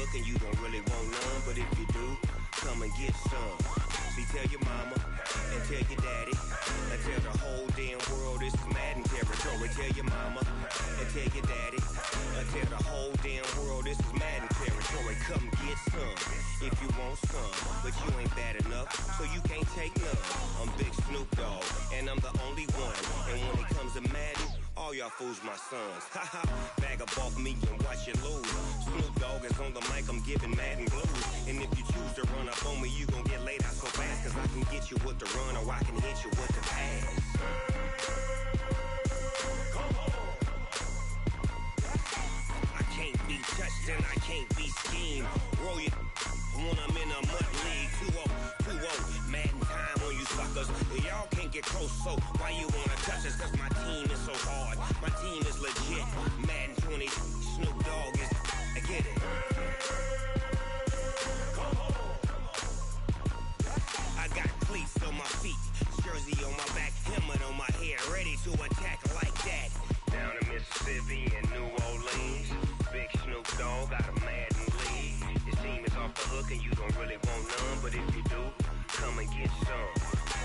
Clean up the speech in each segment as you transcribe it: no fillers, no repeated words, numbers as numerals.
hook and you don't really want none. But if you do, come and get some. See, tell your mama and tell your daddy and tell the whole damn world this is Madden territory. Tell your mama and tell your daddy and tell the whole damn world this is Madden territory. Come get some if you want some, but you ain't bad enough, so you can't take none. I'm Big Snoop Dogg, and I'm the only one. And when it comes to Madden, all y'all fools my sons. Haha, bag up off me and watch you lose. Snoop Dogg is on the mic, I'm giving Madden blues. And if you choose to run up on me, you gon' get laid out so fast, cause I can get you with the run or I can hit you with the pass. I can't be touched and I can't be schemed. Roll you when I'm in a mud league. 2-0, Madden time on you suckers. Y'all can't get close, so why you wanna touch us? Cause my team is so hard, my team is legit. Madden 20, Snoop Dogg is, I get it. I got cleats on my feet, jersey on my back, helmet on my head, ready to attack like that. Down in Mississippi and New Orleans, Big Snoop Dogg got a Madden league. His team is off the hook and you don't really want none, but if you do, come and get some.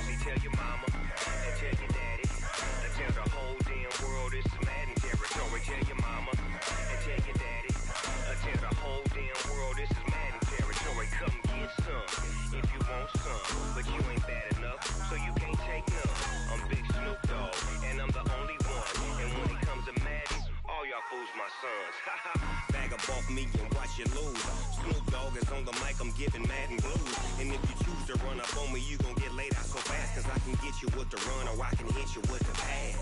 See, tell your mama and tell your daddy and tell the whole damn world this is Madden territory. Tell your mama and tell your daddy and tell the whole damn world this is Madden territory. Come get some if you want some, but you ain't bad enough, so you can't take none. I'm Big Snoop Dogg, and I'm the only one. And when it comes to Madden, all y'all fools my sons. Haha, bag up off me and watch you lose. Snoop Dogg is on the mic, I'm giving Madden blues. And if you choose to run up on me, you gon' get laid out so fast, cause I can get you with the run or I can hit you with the pass.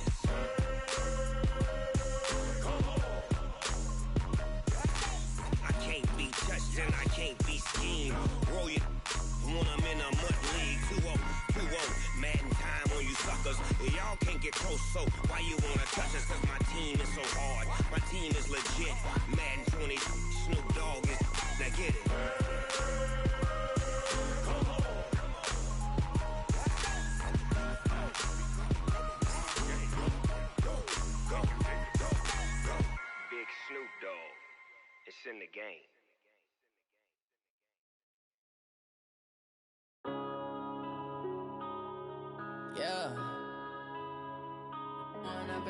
I can't be touched and I can't be schemed. Roll you when I'm in a mud league. 2-0, Madden time on you suckers. Y'all can't get close, so why you wanna touch us? Cause my team is so hard, my team is legit. Madden 20, Snoop Dogg is, now get it. Big Snoop Dogg, it's in the game. Yeah. One up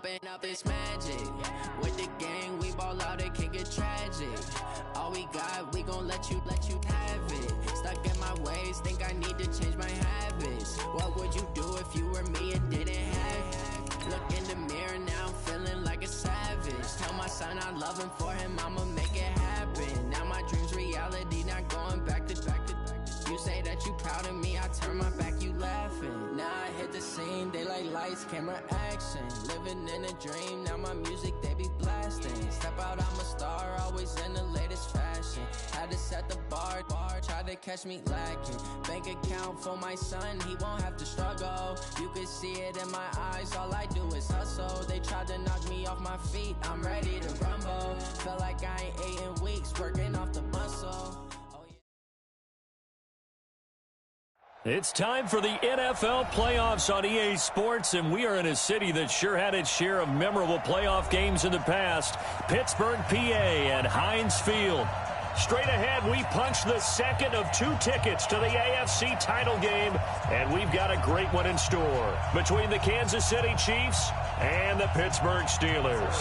and up is magic. With the gang, we ball out, it can get tragic. All we got, we gon' let you have it. Stuck in my ways, think I need to change my habits. What would you do if you were me and didn't have it? Look in the mirror now, I'm feeling like a savage. Tell my son I love him, for him I'ma make it happen. Now my dream's reality, not going back to. You say that you proud of me, I turn my back, you laughing. Now I hit the scene, they like lights, camera, action. Living in a dream, now my music, they be blasting. Step out, I'm a star, always in the latest fashion. Had to set the bar, try to catch me lacking. Bank account for my son, he won't have to struggle. You can see it in my eyes, all I do is hustle. They tried to knock me off my feet, I'm ready to rumble. Felt like I ain't ate in weeks, working off the muscle. It's time for the NFL playoffs on EA Sports, and we are in a city that sure had its share of memorable playoff games in the past. Pittsburgh, PA at Heinz Field. Straight ahead, we punch the second of 2 tickets to the AFC title game, and we've got a great one in store between the Kansas City Chiefs and the Pittsburgh Steelers.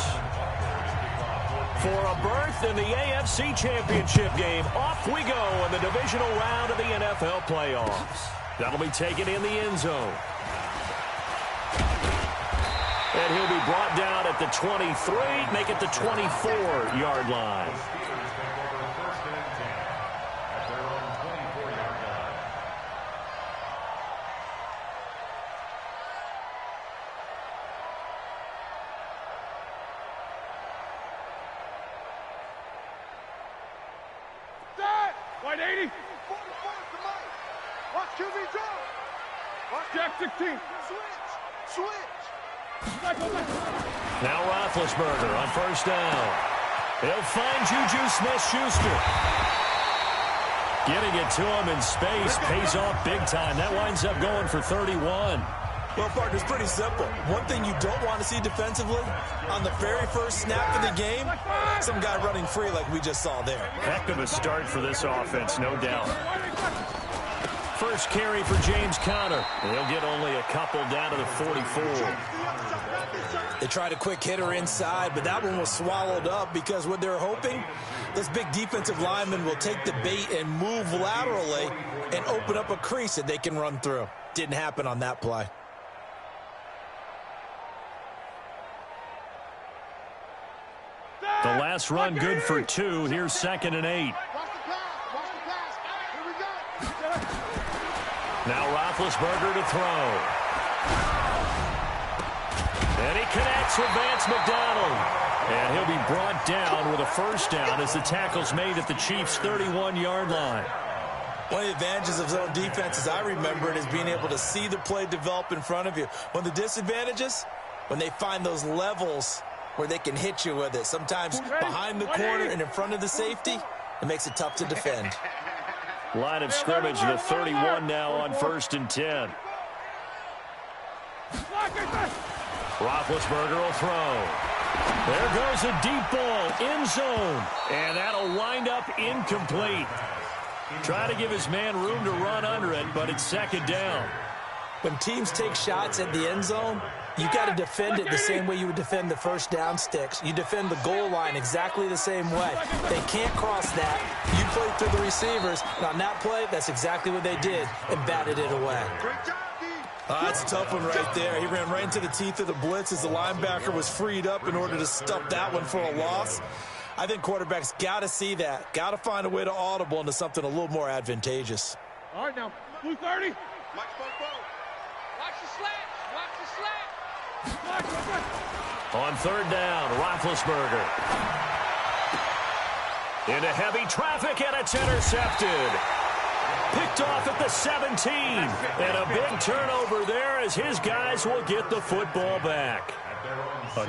For a berth in the AFC Championship game, off we go in the divisional round of the NFL playoffs. That'll be taken in the end zone. And he'll be brought down at the 23, make it the 24-yard line. Wide 80. Watch QB drop. Watch Jack 16. Switch. Now Roethlisberger on first down. He'll find Juju Smith-Schuster. Getting it to him in space pays off big time. That winds up going for 31. Well, partner, it's pretty simple. One thing you don't want to see defensively, on the very first snap of the game, some guy running free like we just saw there. Heck of a start for this offense, no doubt. First carry for James Conner. He'll get only a couple down to the 44. They tried a quick hitter inside, but that one was swallowed up because what they're hoping, this big defensive lineman will take the bait and move laterally and open up a crease that they can run through. Didn't happen on that play. The last run good for 2. Here's 2nd and 8. Now Roethlisberger to throw. And he connects with Vance McDonald. And he'll be brought down with a first down as the tackle's made at the Chiefs' 31-yard line. One of the advantages of zone defense, as I remember it, is being able to see the play develop in front of you. One of the disadvantages, when they find those levels where they can hit you with it. Sometimes behind the corner and in front of the safety, it makes it tough to defend. Line of scrimmage, the 31 now on 1st and 10. Roethlisberger will throw. There goes a deep ball, end zone, and that'll wind up incomplete. Try to give his man room to run under it, but it's 2nd down. When teams take shots at the end zone, you got to defend it the same way you would defend the first down sticks. You defend the goal line exactly the same way. They can't cross that. You play through the receivers. And on that play, that's exactly what they did and batted it away. That's a tough one right there. He ran right into the teeth of the blitz as the linebacker was freed up in order to stuff that one for a loss. I think quarterbacks got to see that. Got to find a way to audible into something a little more advantageous. All right, now, blue 30. Watch the slant. Watch the slant. On 3rd down, Roethlisberger. Into heavy traffic, and it's intercepted. Picked off at the 17. And a big turnover there as his guys will get the football back.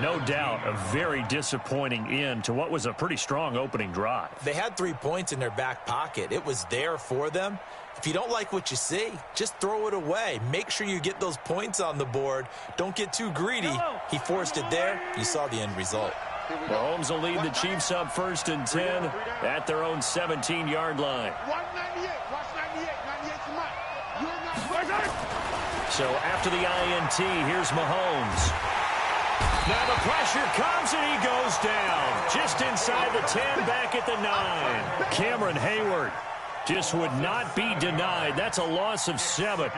No doubt, a very disappointing end to what was a pretty strong opening drive. They had 3 points in their back pocket. It was there for them. If you don't like what you see, just throw it away. Make sure you get those points on the board. Don't get too greedy. He forced it there. You saw the end result. Mahomes will lead the Chiefs up 1st and 10 at their own 17-yard line. So after the INT, here's Mahomes. Now the pressure comes and he goes down. Just inside the 10, back at the 9. Cameron Hayward just would not be denied. That's a loss of 7.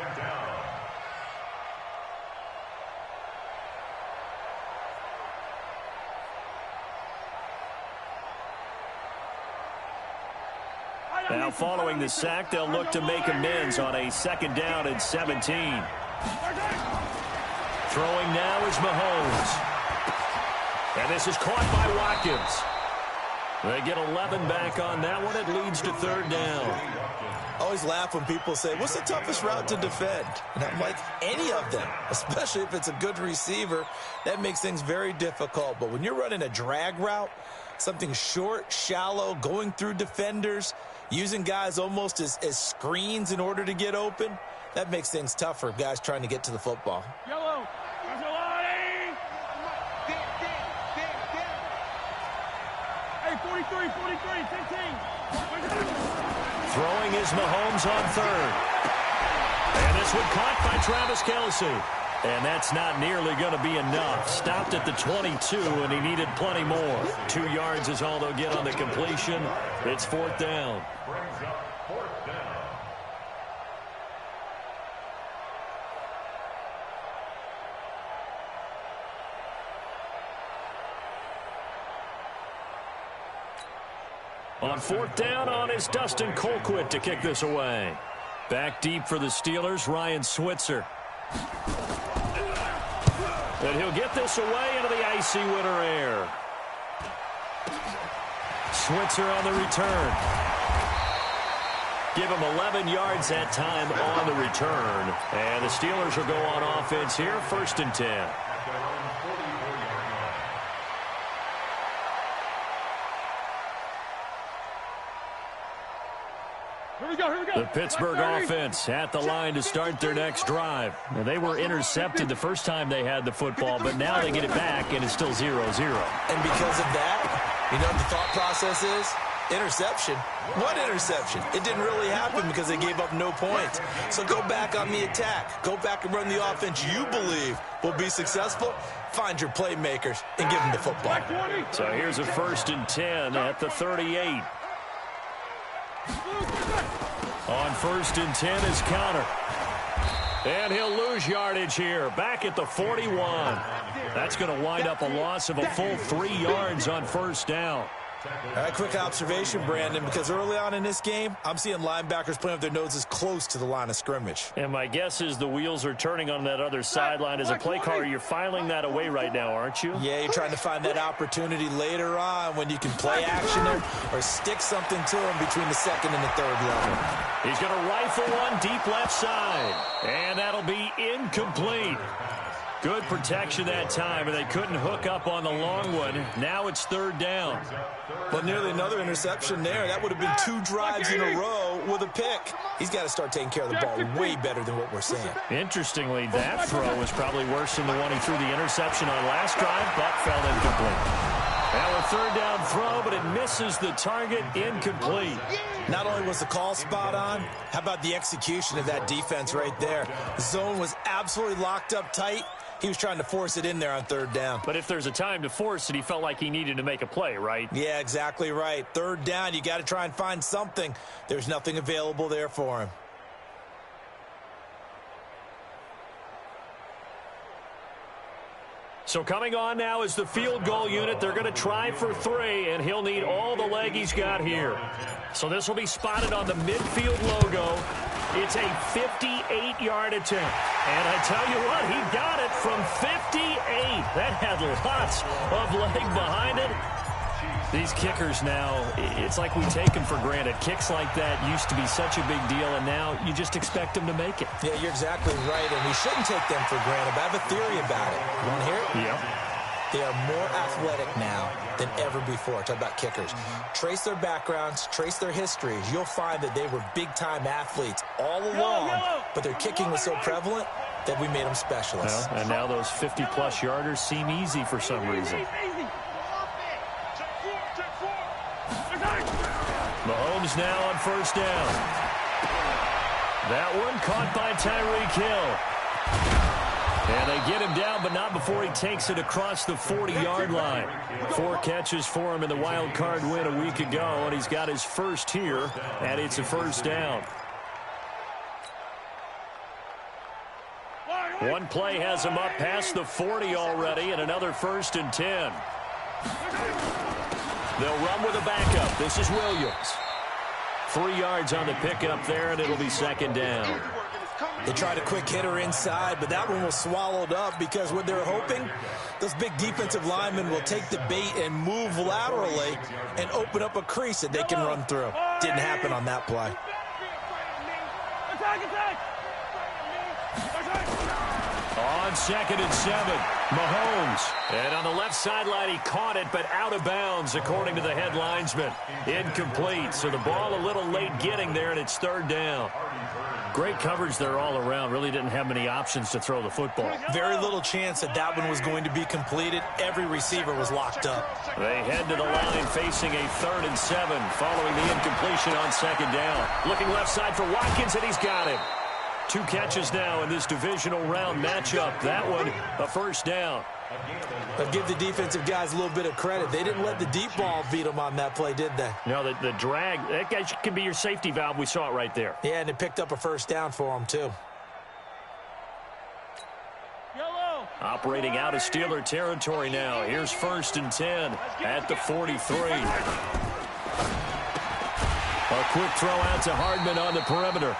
Now following the sack, they'll look to make amends on a 2nd down and 17. Throwing now is Mahomes. And this is caught by Watkins. They get 11 back on that one. It leads to 3rd down. I always laugh when people say, what's the toughest route to defend? And I'm like, any of them, especially if it's a good receiver. That makes things very difficult. But when you're running a drag route, something short, shallow, going through defenders, using guys almost as screens in order to get open, that makes things tough for guys trying to get to the football. Yellow. Hey, 43, 15. Throwing is Mahomes on 3rd. And this one caught by Travis Kelce. And that's not nearly going to be enough. Stopped at the 22, and he needed plenty more. 2 yards is all they'll get on the completion. It's 4th down. On 4th down on is Dustin Colquitt to kick this away. Back deep for the Steelers, Ryan Switzer. And he'll get this away into the icy winter air. Switzer on the return. Give him 11 yards that time on the return. And the Steelers will go on offense here, 1st and 10. Here we go. The Pittsburgh offense at the line to start their next drive. Now, they were intercepted the first time they had the football, but now they get it back, and it's still 0-0. And because of that, you know what the thought process is? Interception. What interception? It didn't really happen because they gave up no points. So go back on the attack. Go back and run the offense you believe will be successful. Find your playmakers and give them the football. So here's a 1st and 10 at the 38. On 1st and 10 is Connor. And he'll lose yardage here. Back at the 41. That's going to wind up a loss of a full 3 yards on 1st down. All right, quick observation, Brandon, because early on in this game, I'm seeing linebackers playing with their noses close to the line of scrimmage. And my guess is the wheels are turning on that other sideline. As a play caller, you're filing that away right now, aren't you? Yeah, you're trying to find that opportunity later on when you can play action them or stick something to them between the 2nd and the 3rd level. He's going to rifle one deep left side. And that'll be incomplete. Good protection that time, and they couldn't hook up on the long one. Now it's 3rd down. Well, nearly another interception there. That would have been 2 drives in a row with a pick. He's got to start taking care of the ball way better than what we're seeing. Interestingly, that throw was probably worse than the one he threw the interception on last drive, but fell incomplete. Now a 3rd down throw, but it misses the target, incomplete. Not only was the call spot on, how about the execution of that defense right there? The zone was absolutely locked up tight. He was trying to force it in there on 3rd down. But if there's a time to force it, he felt like he needed to make a play, right? Yeah, exactly right. 3rd down, you got to try and find something. There's nothing available there for him. So coming on now is the field goal unit. They're going to try for 3, and he'll need all the leg he's got here. So this will be spotted on the midfield logo. It's a 58-yard attempt. And I tell you what, he got it from 58. That had lots of leg behind it. These kickers now, it's like we take them for granted. Kicks like that used to be such a big deal, and now you just expect them to make it. Yeah, you're exactly right, and we shouldn't take them for granted. But I have a theory about it. You want to hear it? Yep. They are more athletic now than ever before. Talk about kickers. Trace their backgrounds, trace their histories. You'll find that they were big-time athletes all along, but their kicking was so prevalent that we made them specialists. Well, and now those 50-plus yarders seem easy for some reason. Mahomes now on 1st down. That one caught by Tyreek Hill. And they get him down, but not before he takes it across the 40-yard line. 4 catches for him in the wild card win a week ago, and he's got his first here, and it's a 1st down. One play has him up past the 40 already, and another 1st and 10. They'll run with a backup. This is Williams. 3 yards on the pickup there, and it'll be 2nd down. They tried a quick hitter inside, but that one was swallowed up because what they're hoping, those big defensive linemen will take the bait and move laterally and open up a crease that they can run through. Didn't happen on that play. On 2nd and 7, Mahomes. And on the left sideline, he caught it, but out of bounds, according to the head linesman. Incomplete, so the ball a little late getting there, and it's 3rd down. Great coverage there all around. Really didn't have many options to throw the football. Very little chance that that one was going to be completed. Every receiver was locked up. They head to the line facing a 3rd and 7 following the incompletion on 2nd down. Looking left side for Watkins, and he's got him. 2 catches now in this divisional round matchup. That one, a 1st down. But give the defensive guys a little bit of credit. They didn't let the deep ball beat them on that play, did they? No, the drag, that guy can be your safety valve. We saw it right there. Yeah, and it picked up a 1st down for them, too. Operating out of Steeler territory now. Here's 1st and 10 at the 43. A quick throw out to Hardman on the perimeter.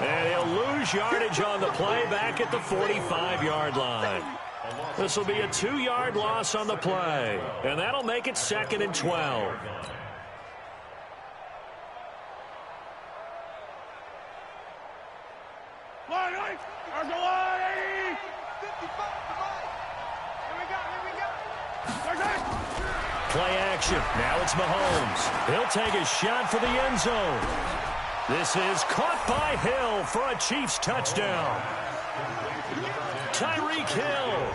And he'll lose yardage on the play back at the 45-yard line. This will be a 2-yard loss on the play. And that'll make it 2nd and 12. Play action. Now it's Mahomes. He'll take a shot for the end zone. This is caught by Hill for a Chiefs touchdown. Tyreek Hill,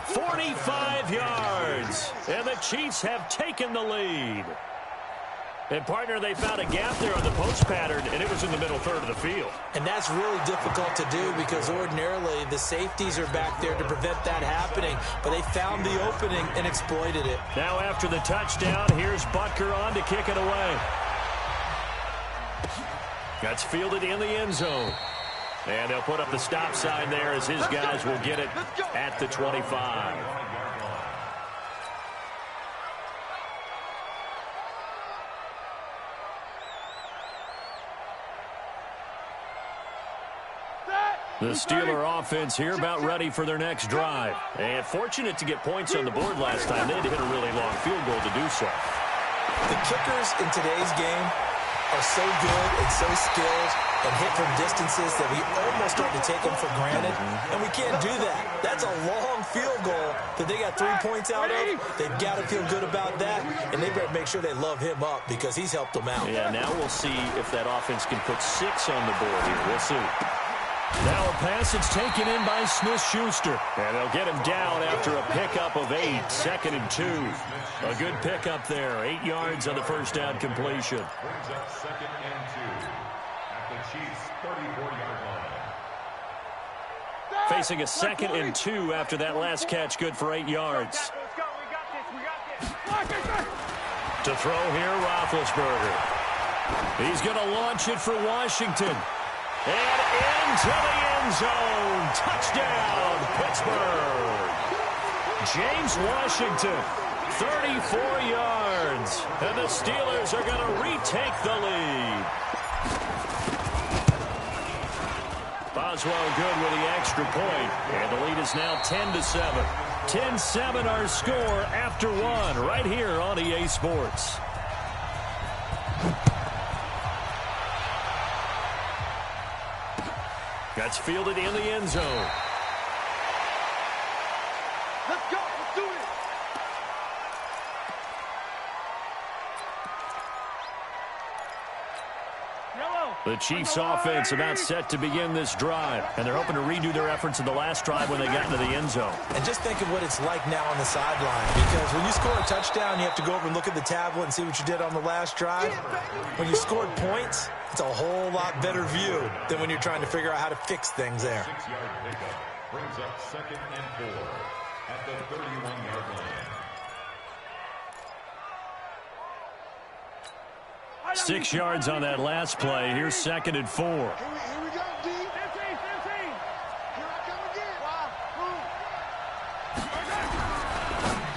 45 yards, and the Chiefs have taken the lead. And, partner, they found a gap there on the post pattern, and it was in the middle third of the field. And that's really difficult to do because ordinarily the safeties are back there to prevent that happening. But they found the opening and exploited it. Now after the touchdown, here's Butker on to kick it away. That's fielded in the end zone. And they'll put up the stop sign there as his guys will get it at the 25. The Steeler offense here about ready for their next drive. And fortunate to get points on the board last time. They had to hit a really long field goal to do so. The kickers in today's game are so good and so skilled and hit from distances that we almost start to take them for granted. And we can't do that. That's a long field goal that they got 3 points out of. They've got to feel good about that. And they better make sure they love him up because he's helped them out. Yeah, now we'll see if that offense can put 6 on the board here. We'll see. Now a pass that's taken in by Smith-Schuster. And they'll get him down after a pickup of 8, 2nd and 2. A good pickup there, 8 yards on the first down completion. Brings up 2nd and 2 at the Chiefs' 34-yard line. Facing a 2nd and 2 after that last catch, good for 8 yards. Let's go. We got this. To throw here, Roethlisberger. He's going to launch it for Washington. And into the end zone. Touchdown, Pittsburgh. James Washington, 34 yards. And the Steelers are going to retake the lead. Boswell good with the extra point. And the lead is now 10-7. 10-7 our score after 1 right here on EA Sports. That's fielded in the end zone. Let's go. Let's do it. Yellow. The Chiefs offense about set to begin this drive. And they're hoping to redo their efforts in the last drive when they got into the end zone. And just think of what it's like now on the sideline. Because when you score a touchdown, you have to go over and look at the tablet and see what you did on the last drive. When you scored points, it's a whole lot better view than when you're trying to figure out how to fix things there. 6-yard pickup brings up 2nd and 4 at the 31-yard line. 6 yards on that last play. Here's 2nd and 4. Here we go, D. 15. Here I come again.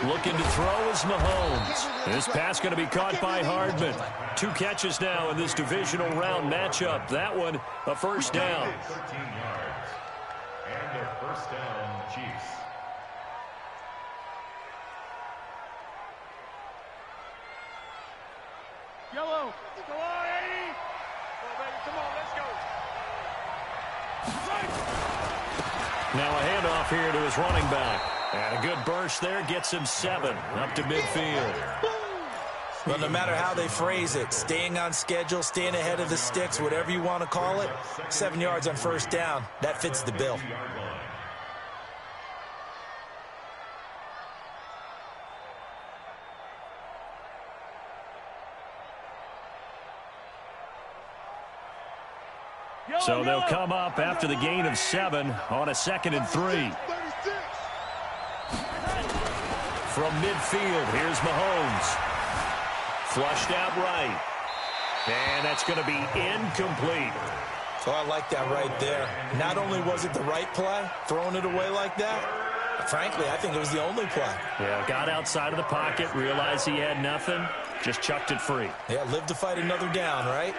Looking to throw is Mahomes. This pass going to be caught by Hardman. 2 catches now in this divisional round matchup. That one, a first down. 13 yards. And a first down, Chiefs. Yellow. Come on, Eddie. Come on, baby. Come on, let's go. Now a handoff here to his running back. And a good burst there gets him 7 up to midfield. Well, no matter how they phrase it, staying on schedule, staying ahead of the sticks, whatever you want to call it, 7 yards on first down, that fits the bill. So they'll come up after the gain of 7 on a 2nd and 3. From midfield, here's Mahomes. Flushed out right. And that's going to be incomplete. So I like that right there. Not only was it the right play, throwing it away like that, frankly, I think it was the only play. Yeah, got outside of the pocket, realized he had nothing, just chucked it free. Yeah, live to fight another down, right?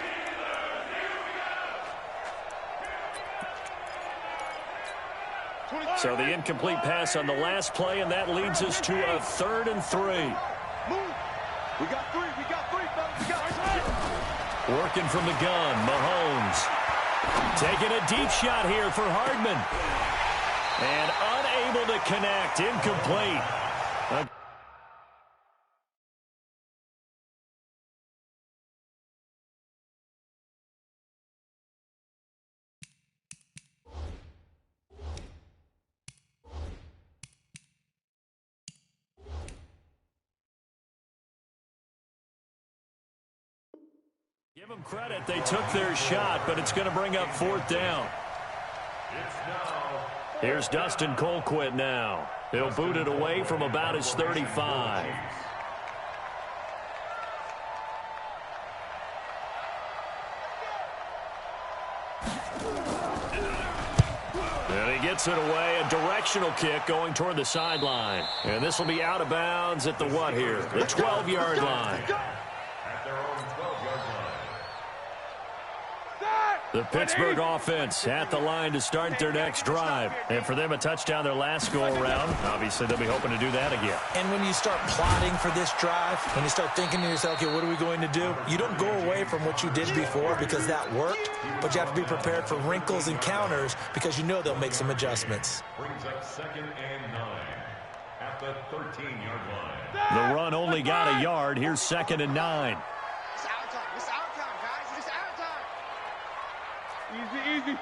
So the incomplete pass on the last play, and that leads us to a 3rd and 3. Move. We got 3. We got 3, fellas. We got 3. Working from the gun, Mahomes. Taking a deep shot here for Hardman. And unable to connect, incomplete. Give them credit. They took their shot, but it's going to bring up 4th down. Here's Dustin Colquitt now. He'll boot it away from about his 35. And he gets it away, a directional kick going toward the sideline. And this will be out of bounds at the what here? The 12-yard line. The Pittsburgh offense at the line to start their next drive. And for them, a touchdown their last go-around. Obviously, they'll be hoping to do that again. And when you start plotting for this drive, when you start thinking to yourself, okay, what are we going to do? You don't go away from what you did before because that worked, but you have to be prepared for wrinkles and counters because you know they'll make some adjustments. Brings up 2nd and 9 at the 13-yard line. The run only got a yard. Here's 2nd and 9. Easy.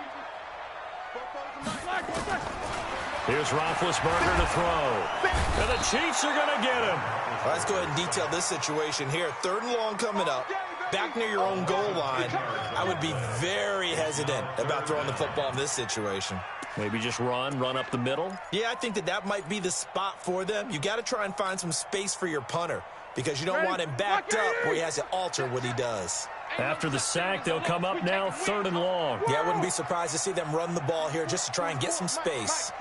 Here's Roethlisberger to throw. And the Chiefs are going to get him. Well, let's go ahead and detail this situation here. 3rd and long coming up. Back near your own goal line. I would be very hesitant about throwing the football in this situation. Maybe just run up the middle? Yeah, I think that might be the spot for them. You got to try and find some space for your punter because you don't want him backed up where he has to alter what he does. After the sack, they'll come up now 3rd and long. Yeah, I wouldn't be surprised to see them run the ball here just to try and get some space.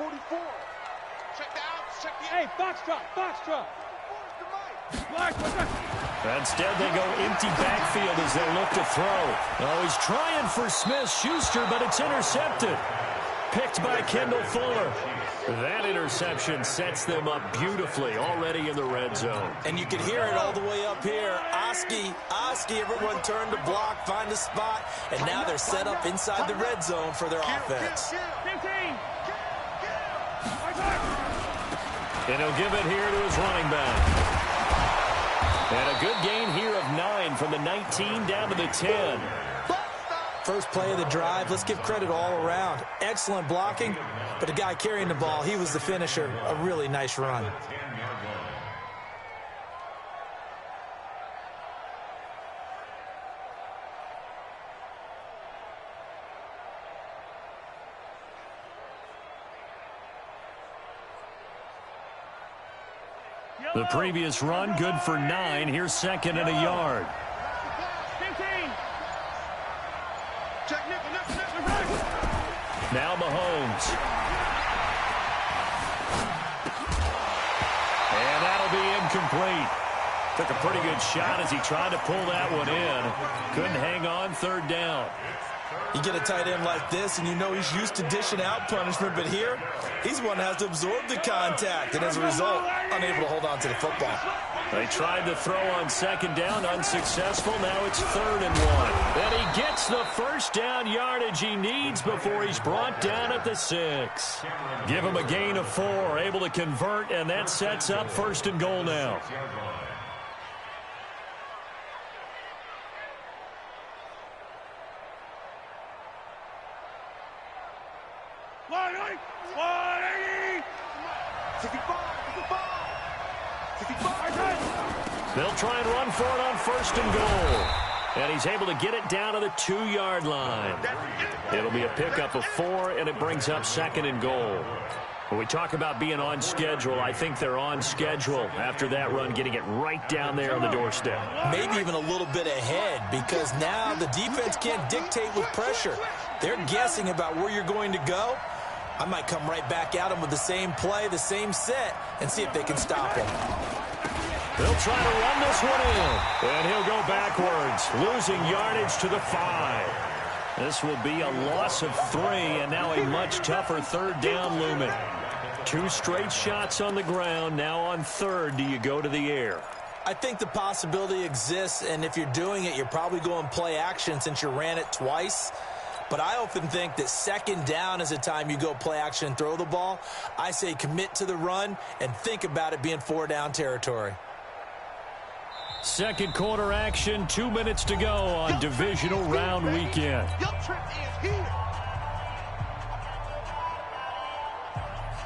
Hey, box drop. Instead, they go empty backfield as they look to throw. Oh, he's trying for Smith-Schuster, but it's intercepted. Picked by Kendall Fuller. That interception sets them up beautifully already in the red zone. And you can hear it all the way up here. Oski, everyone turned to block, find a spot, and now they're set up inside the red zone for their offense. And he'll give it here to his running back. And a good gain here of 9 from the 19 down to the 10. First play of the drive, let's give credit all around. Excellent blocking, but the guy carrying the ball, he was the finisher. A really nice run. The previous run, good for 9. Here's 2nd and a yard. Now Mahomes. And that'll be incomplete. Took a pretty good shot as he tried to pull that one in. Couldn't hang on, 3rd down. You get a tight end like this, and you know he's used to dishing out punishment, but here, he's one that has to absorb the contact, and as a result, unable to hold on to the football. They tried to throw on 2nd down, unsuccessful. Now it's 3rd and 1. And he gets the first down yardage he needs before he's brought down at the 6. Give him a gain of 4, able to convert, and that sets up 1st and goal now. They'll try and run for it on 1st and goal. And he's able to get it down to the 2-yard line. It'll be a pickup of 4, and it brings up 2nd and goal. When we talk about being on schedule, I think they're on schedule after that run, getting it right down there on the doorstep. Maybe even a little bit ahead because now the defense can't dictate with pressure. They're guessing about where you're going to go. I might come right back at them with the same play, the same set, and see if they can stop him. They'll try to run this one in, and he'll go backwards, losing yardage to the 5. This will be a loss of 3, and now a much tougher 3rd down looming. 2 straight shots on the ground. Now on 3rd, do you go to the air? I think the possibility exists, and if you're doing it, you're probably going play action since you ran it twice. But I often think that 2nd down is a time you go play action and throw the ball. I say commit to the run and think about it being 4-down territory. Second quarter action, 2 minutes to go on divisional round weekend.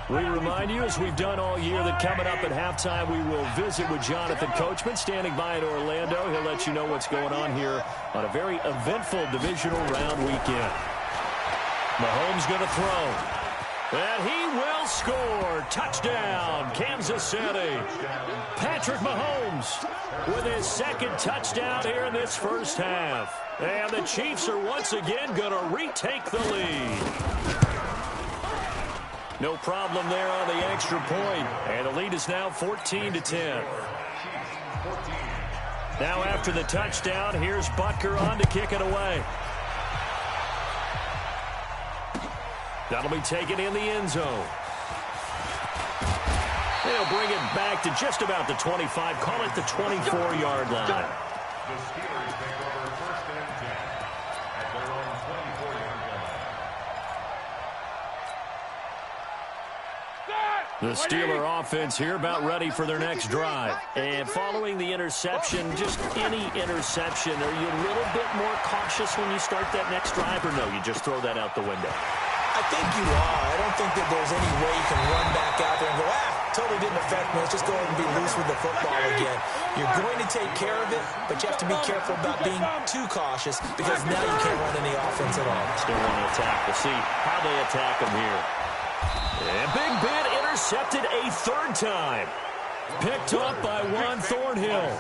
We remind you, as we've done all year, that coming up at halftime, we will visit with Jonathan Coachman, standing by in Orlando. He'll let you know what's going on here on a very eventful divisional round weekend. Mahomes going to throw. And he will score. Touchdown, Kansas City. Patrick Mahomes with his second touchdown here in this first half. And the Chiefs are once again going to retake the lead. No problem there on the extra point. And the lead is now 14-10. Now after the touchdown, here's Butker on to kick it away. That'll be taken in the end zone. They'll bring it back to just about the 25. Call it the 24-yard line. The Steelers take over first and 10 at their own 24-yard line. The Steeler offense here about ready for their next drive. And following the interception, just any interception, are you a little bit more cautious when you start that next drive, or no, you just throw that out the window? I think you are. I don't think that there's any way you can run back out there and go, totally didn't affect me. Let's just go ahead and be loose with the football again. You're going to take care of it, but you have to be careful about being too cautious because now you can't run any offense at all. Still want to attack. We'll see how they attack them here. And Big Ben intercepted a third time. Picked up by Juan Thornhill.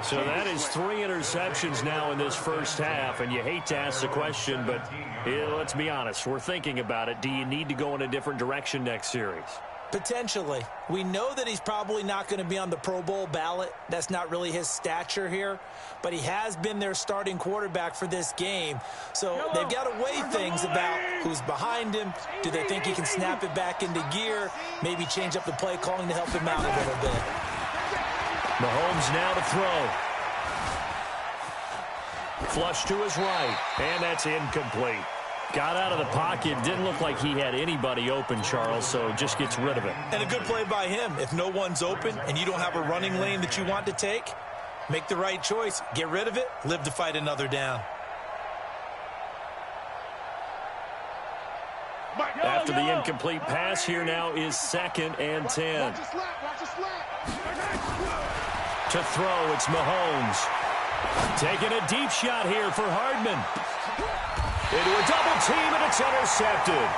So that is 3 interceptions now in this first half, and you hate to ask the question, but let's be honest. We're thinking about it. Do you need to go in a different direction next series? Potentially. We know that he's probably not going to be on the Pro Bowl ballot. That's not really his stature here. But he has been their starting quarterback for this game. So they've got to weigh things about who's behind him. Do they think he can snap it back into gear? Maybe change up the play calling to help him out a little bit. Mahomes now to throw. Flush to his right. And that's incomplete. Got out of the pocket. Didn't look like he had anybody open, Charles, so just gets rid of it. And a good play by him. If no one's open and you don't have a running lane that you want to take, make the right choice. Get rid of it. Live to fight another down. After the incomplete pass, here now is 2nd and 10. To throw, it's Mahomes. Taking a deep shot here for Hardman. Into a double team, and it's intercepted.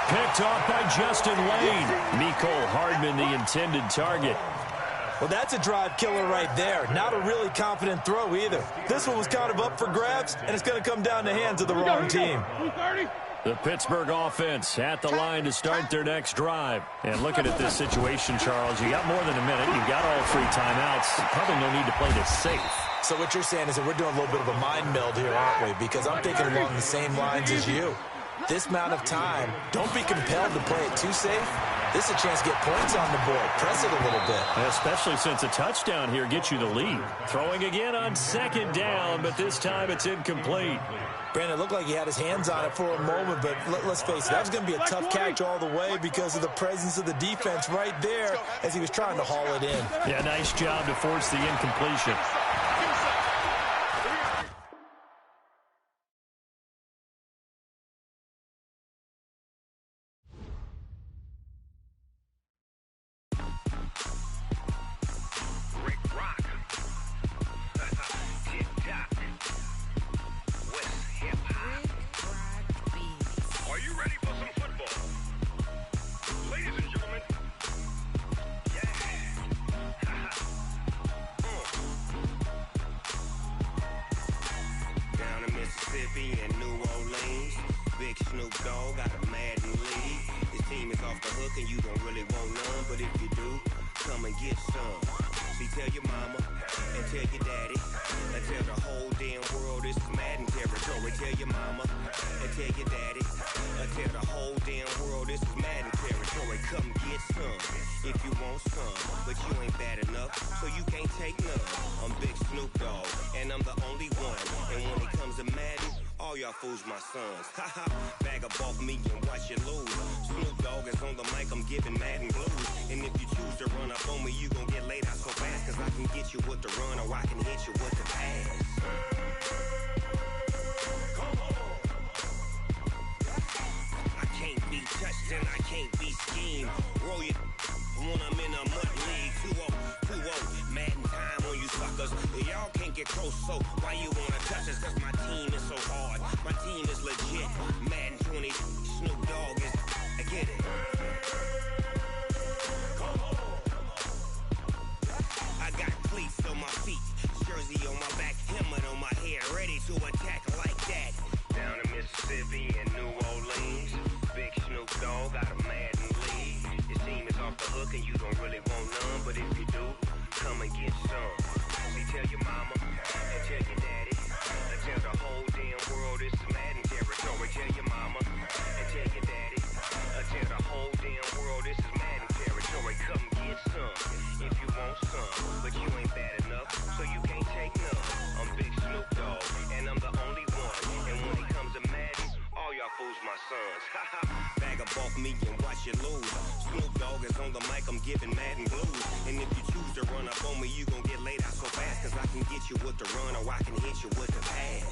Picked off by Justin Lane. Mecole Hardman, the intended target. Well, that's a drive killer right there. Not a really confident throw either. This one was kind of up for grabs, and it's going to come down the hands of the wrong team. The Pittsburgh offense at the line to start their next drive. And looking at this situation, Charles, you got more than a minute. You've got all 3 timeouts. Probably no need to play this safe. So what you're saying is that we're doing a little bit of a mind meld here, aren't we? Because I'm thinking along the same lines as you. This amount of time, don't be compelled to play it too safe. This is a chance to get points on the board. Press it a little bit. Especially since a touchdown here gets you the lead. Throwing again on 2nd down, but this time it's incomplete. Brandon, it looked like he had his hands on it for a moment, but let's face it, that was going to be a tough catch all the way because of the presence of the defense right there as he was trying to haul it in. Yeah, nice job to force the incompletion. And New Orleans, big Snoop Dogg got a Madden league. This team is off the hook and you don't really want none, but if you do, come and get some. See, tell your mama and tell your daddy and tell the whole damn world this is Madden territory. Tell your mama and tell your daddy and tell the whole damn world this is Madden territory. Come get some if you want some, but you ain't bad enough, so you can't take none. I'm Big Snoop Dogg and I'm the only one, and when it comes to Madden, all y'all fools my sons. Haha, bag up off me and watch you lose. Snoop Dogg is on the mic, I'm giving Madden blues. And if you choose to run up on me, you gon' get laid out so fast, cause I can get you with the run or I can hit you with the pass. Come on. I can't be touched and I can't be schemed. Roll your when I'm in a mud league. 2-0, 2-0, Madden time on you suckers. Y'all can't get close, so why you wanna touch us? Cause my team is so hard, my team is legit. Madden 20, Snoop Dogg is, I get it. I got cleats on my feet, jersey on my back, helmet on my head, ready to attack like that. Down in Mississippi and New Orleans, big Snoop Dogg got a Madden league. Your team is off the hook and you don't really want none, but if you do, come and get some. See, tell your mama and tell your daddy, and tell the whole damn world this is Madden territory. Tell your mama and tell your daddy, and tell the whole damn world this is Madden territory. Come get some if you want some, but you ain't bad enough, so you can't take none. I'm big Snoop Dogg and I'm the only one, and when it comes to Madden, all y'all fools my sons. Bag a bulk me and watch you lose. Snoop Dogg is on the mic, I'm giving Madden blues. And if you choose to run up on me, you gon' get laid out so fast. Cause I can get you with the run or I can hit you with the pass.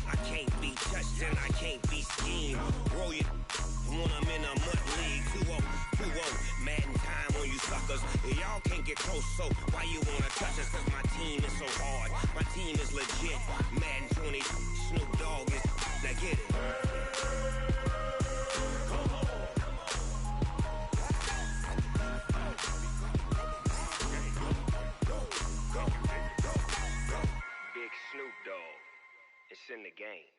I can't be touched and I can't be schemed. Roll your when I'm in a mud league. 2-0, 2-0, Madden time on you suckers. Y'all can't get close, so why you wanna touch us? Cause my team is so hard, my team is legit. Madden 20, Snoop Dogg is, now get it. Big Snoop Dogg, it's in the game.